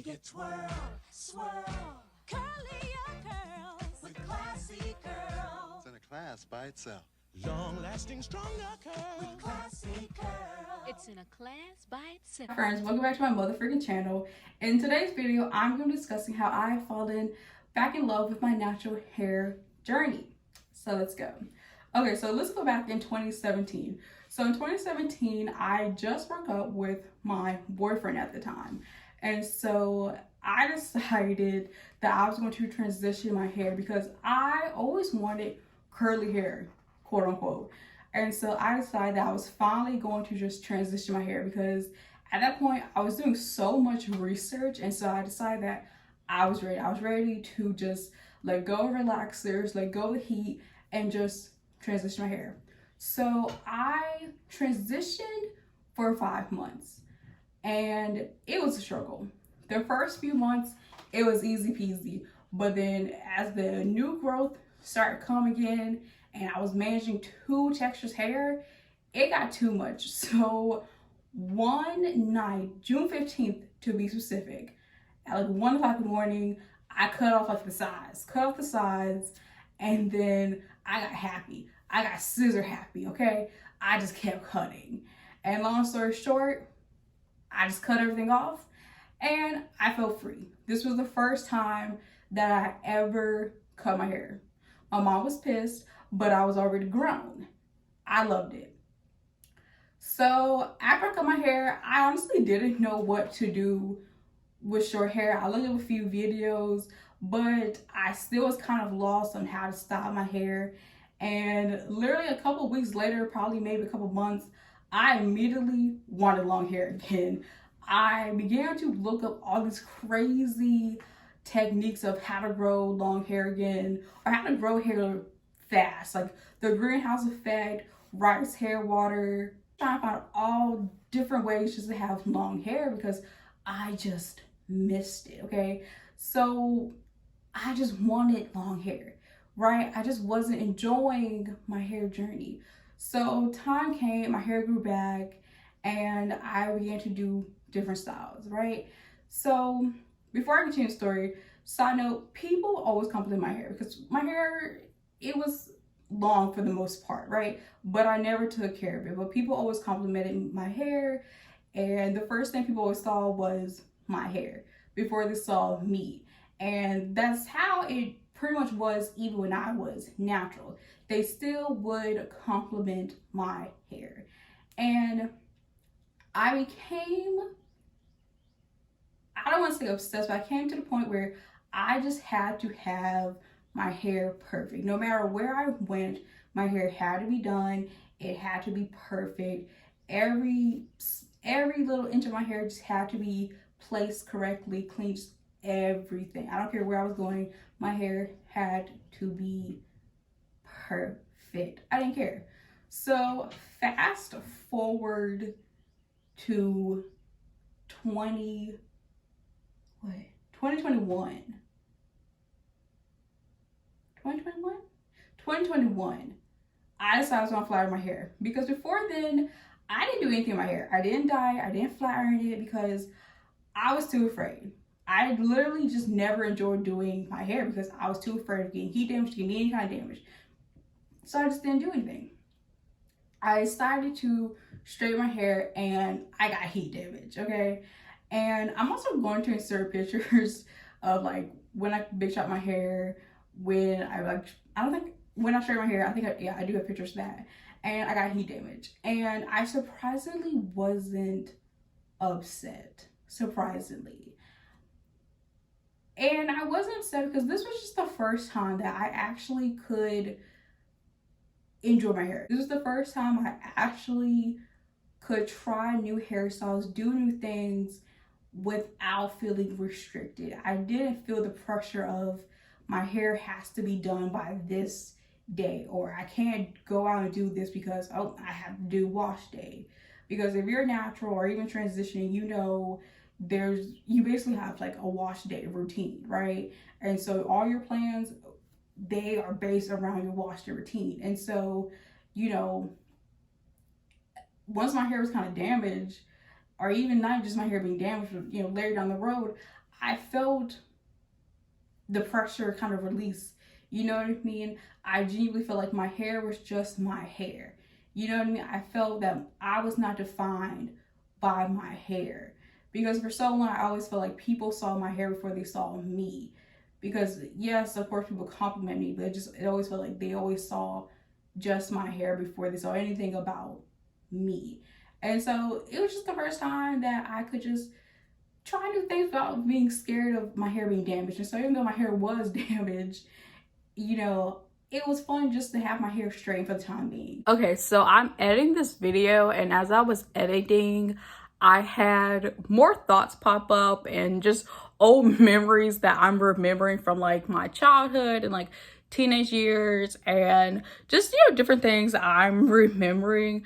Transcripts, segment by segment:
get twirl, swirl, curly curls with classy curls. It's in a class by itself. Long-lasting, stronger curls with classy curls. It's in a class by itself. Friends, welcome back to my mother freaking channel. In today's video, I'm going to be discussing how I have fallen back in love with my natural hair journey. So let's go. Okay, so let's go back in 2017. So in 2017, I just broke up with my boyfriend at the time. And so I decided that I was going to transition my hair because I always wanted curly hair, quote unquote. And so I decided that I was finally going to just transition my hair because at that point I was doing so much research, and so I decided that I was ready. I was ready to just let go of relaxers, let go of the heat, and just transition my hair. So I transitioned for 5 months, and it was a struggle. The first few months, it was easy peasy, but then as the new growth started coming in and I was managing 2 textures hair, it got too much. So one night, June 15th to be specific, at like 1 o'clock in the morning, I cut off the sides, and then I got happy. I got scissor happy, okay? I just kept cutting. And long story short, I just cut everything off and I felt free. This was the first time that I ever cut my hair. My mom was pissed, but I was already grown. I loved it. So after I cut my hair, I honestly didn't know what to do with short hair. I looked at a few videos, but I still was kind of lost on how to style my hair. And literally a couple weeks later, probably maybe a couple months, I immediately wanted long hair again. I began to look up all these crazy techniques of how to grow long hair again, or how to grow hair fast, like the greenhouse effect, rice hair water, trying to find all different ways just to have long hair because I just missed it, okay? So I just wanted long hair, right? I just wasn't enjoying my hair journey. So time came, my hair grew back, and I began to do different styles, right? So before I continue the story, side note, people always compliment my hair because my hair, it was long for the most part, right? But I never took care of it. But people always complimented my hair, and the first thing people always saw was my hair before they saw me. And that's how it pretty much was even when I was natural. They still would compliment my hair. And I became, I don't want to say obsessed, but I came to the point where I just had to have my hair perfect. No matter where I went, my hair had to be done. It had to be perfect. Every little inch of my hair just had to be placed correctly, clean, just everything. I don't care where I was going, my hair had to be perfect. I didn't care. So fast forward to 2021. 2021, I decided I was gonna flatten my hair because before then, I didn't do anything with my hair. I didn't dye, I didn't flatten it because I was too afraid. I literally just never enjoyed doing my hair because I was too afraid of getting heat damage, getting any kind of damage. So I just didn't do anything. I decided to straighten my hair and I got heat damage, okay? And I'm also going to insert pictures of like when I big shot my hair, when I when I straighten my hair, I do have pictures of that. And I got heat damage. And I surprisingly wasn't upset, surprisingly. And I wasn't upset because this was just the first time that I actually could enjoy my hair. This was the first time I actually could try new hairstyles, do new things without feeling restricted. I didn't feel the pressure of my hair has to be done by this day, or I can't go out and do this because, oh, I have to do wash day. Because if you're natural or even transitioning, you know, you basically have like a wash day routine, right? And so all your plans, they are based around your wash day routine. And so, you know, once my hair was kind of damaged, or even not just my hair being damaged, but, you know, later down the road, I felt the pressure kind of release. You know what I mean? I genuinely felt like my hair was just my hair. You know what I mean? I felt that I was not defined by my hair. Because for so long, I always felt like people saw my hair before they saw me. Because yes, of course, people compliment me, but it always felt like they always saw just my hair before they saw anything about me. And so it was just the first time that I could just try new things without being scared of my hair being damaged. And so even though my hair was damaged, you know, it was fun just to have my hair straight for the time being. Okay, so I'm editing this video, and as I was editing, I had more thoughts pop up and just old memories that I'm remembering from like my childhood and like teenage years, and just, you know, different things I'm remembering.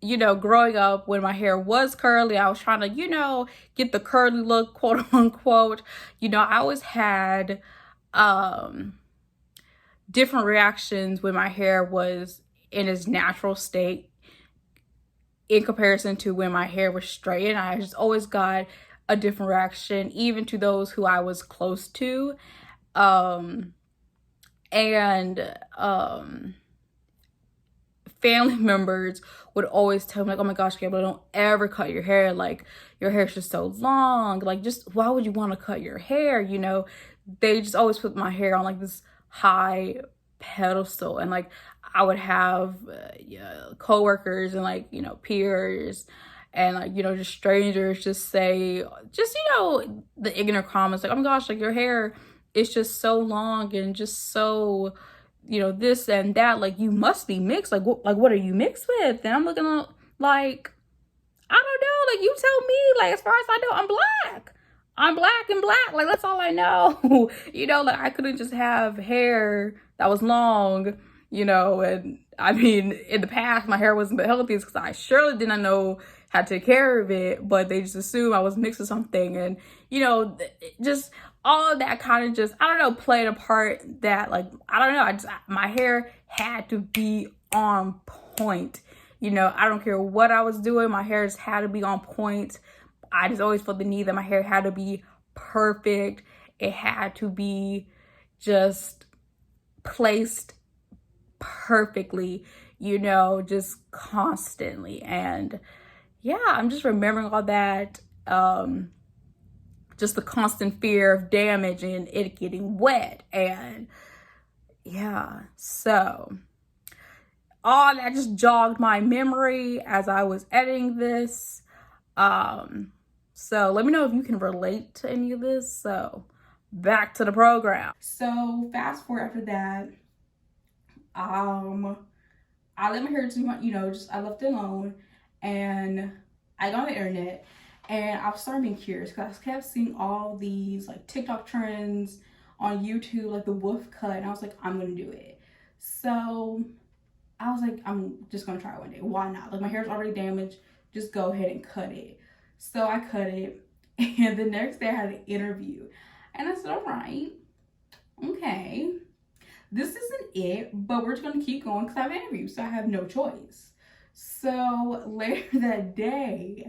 You know, growing up when my hair was curly, I was trying to, you know, get the curly look, quote unquote. You know, I always had different reactions when my hair was in its natural state in comparison to when my hair was straight. And I just always got a different reaction, even to those who I was close to. Family members would always tell me like, oh my gosh, Gabriel, don't ever cut your hair. Like, your hair's just so long. Like, just why would you want to cut your hair? You know, they just always put my hair on like this high pedestal. And like, I would have coworkers and like, you know, peers and like, you know, just strangers just say, just, you know, the ignorant comments like, oh my gosh, like your hair is just so long and just so, you know, this and that, like you must be mixed. Like what are you mixed with? And I'm looking like, I don't know, like you tell me. Like, as far as I know, I'm black and black. Like, that's all I know. You know, like I couldn't just have hair that was long, you know. And I mean, in the past, my hair wasn't the healthiest because I surely did not know how to take care of it, but they just assumed I was mixed with something. And, you know, just all of that kind of just, I don't know, played a part that, like, I don't know, my hair had to be on point. You know, I don't care what I was doing, my hair just had to be on point. I just always felt the need that my hair had to be perfect. It had to be just placed perfectly, you know, just constantly. And yeah, I'm just remembering all that. Just the constant fear of damage and it getting wet. And yeah, so all that just jogged my memory as I was editing this. So let me know if you can relate to any of this. So back to the program. So fast forward after that, I let my hair do my, you know, just I left it alone, and I got on the internet and I was starting being curious because I kept seeing all these like TikTok trends on YouTube, like the wolf cut, and I was like, I'm gonna do it. So I was like, I'm just gonna try it one day. Why not? Like, my hair's already damaged, just go ahead and cut it. So I cut it, and the next day I had an interview, and I said, all right, okay, this isn't it, but we're just gonna keep going because I have an interview, so I have no choice. So later that day,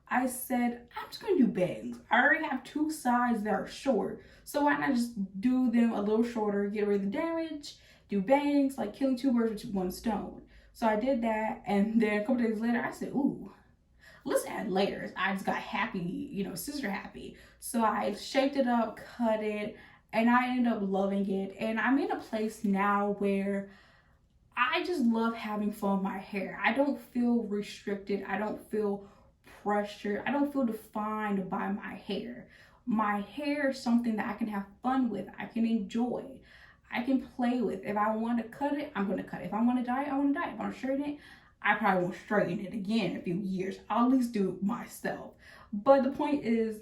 I said, I'm just gonna do bangs. I already have two sides that are short, so why not just do them a little shorter, get rid of the damage, do bangs, like killing two birds with one stone. So I did that, and then a couple days later, I said, ooh, let's add layers. I just got happy, you know, sister happy. So I shaped it up, cut it, and I ended up loving it. And I'm in a place now where I just love having fun with my hair. I don't feel restricted. I don't feel pressured. I don't feel defined by my hair. My hair is something that I can have fun with. I can enjoy. I can play with. If I want to cut it, I'm going to cut it. If I want to dye it, I want to dye it. If I want to straighten it, I probably won't straighten it again in a few years. I'll at least do it myself. But the point is,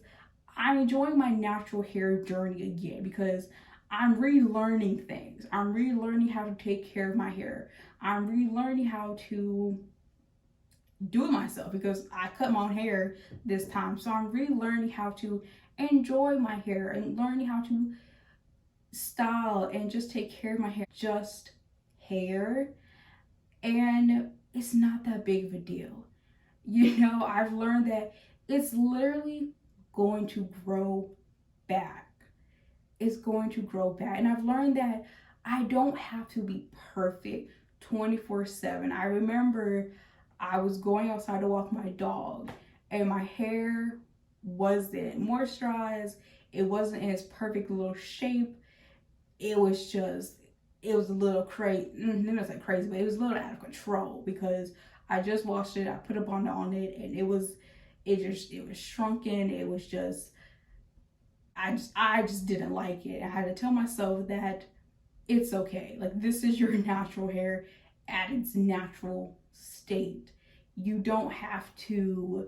I'm enjoying my natural hair journey again because I'm relearning things. I'm relearning how to take care of my hair. I'm relearning how to do it myself because I cut my own hair this time. So I'm relearning how to enjoy my hair and learning how to style and just take care of my hair. Just hair. And it's not that big of a deal. You know, I've learned that it's literally going to grow back. It's going to grow back. And I've learned that I don't have to be perfect 24/7. I remember I was going outside to walk my dog and my hair wasn't moisturized. It wasn't in its perfect little shape. It was a little crazy. Let me not say crazy, but it was a little out of control because I just washed it. I put a bonnet on it, and it was shrunken. It was just, I just didn't like it. I had to tell myself that it's okay. Like, this is your natural hair at its natural state. You don't have to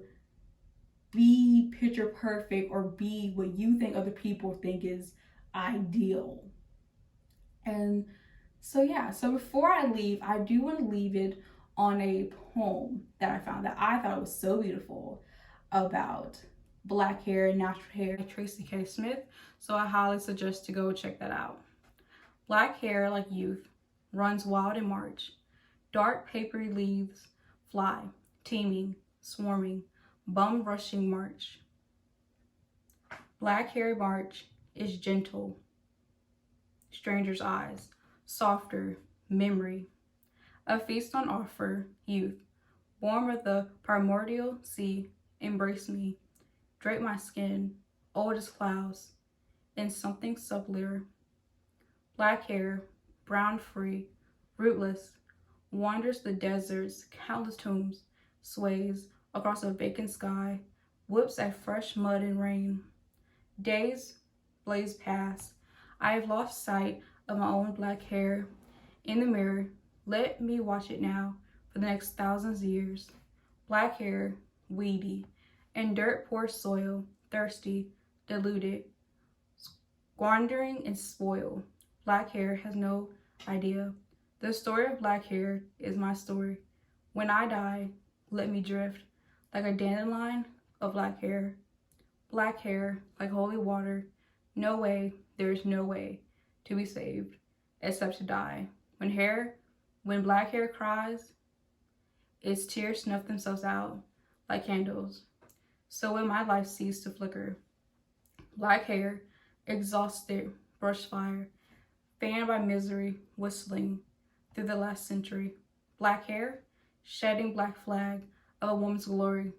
be picture perfect or be what you think other people think is ideal. And so yeah, so before I leave, I do want to leave it on a poem that I found that I thought was so beautiful about black hair and natural hair by Tracy K. Smith. So I highly suggest to go check that out. Black hair, like youth, runs wild in March. Dark papery leaves fly, teeming, swarming, bum rushing March. Black hair March is gentle, stranger's eyes, softer, memory. A feast on offer, youth, born with the primordial sea, embrace me, drape my skin, old as clouds, in something subtler. Black hair, brown free, rootless, wanders the desert's countless tombs, sways across a vacant sky, whips at fresh mud and rain. Days blaze past. I have lost sight of my own black hair. In the mirror, let me watch it now for the next thousands of years. Black hair, weedy, and dirt-poor soil, thirsty, diluted, squandering and spoiled. Black hair has no idea. The story of black hair is my story. When I die, let me drift like a dandelion of black hair. Black hair, like holy water. No way, there is no way to be saved except to die. When black hair cries, its tears snuff themselves out like candles. So when my life ceased to flicker, black hair, exhausted, brush fire, fanned by misery, whistling through the last century. Black hair, shedding black flag of a woman's glory,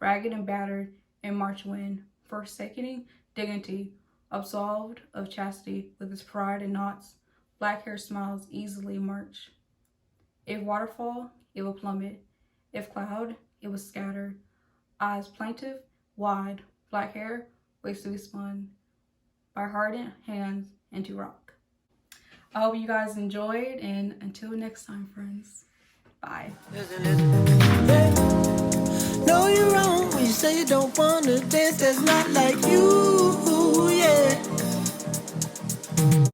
ragged and battered in March wind, forsaking dignity, absolved of chastity with its pride and knots. Black hair smiles easily March. If waterfall, it will plummet. If cloud, it will scatter. Eyes plaintive, wide, black hair waits to be spun by hardened hands into rock. I hope you guys enjoyed, and until next time, friends, bye. No, you're wrong when you say you don't wanna dance. That's not like you.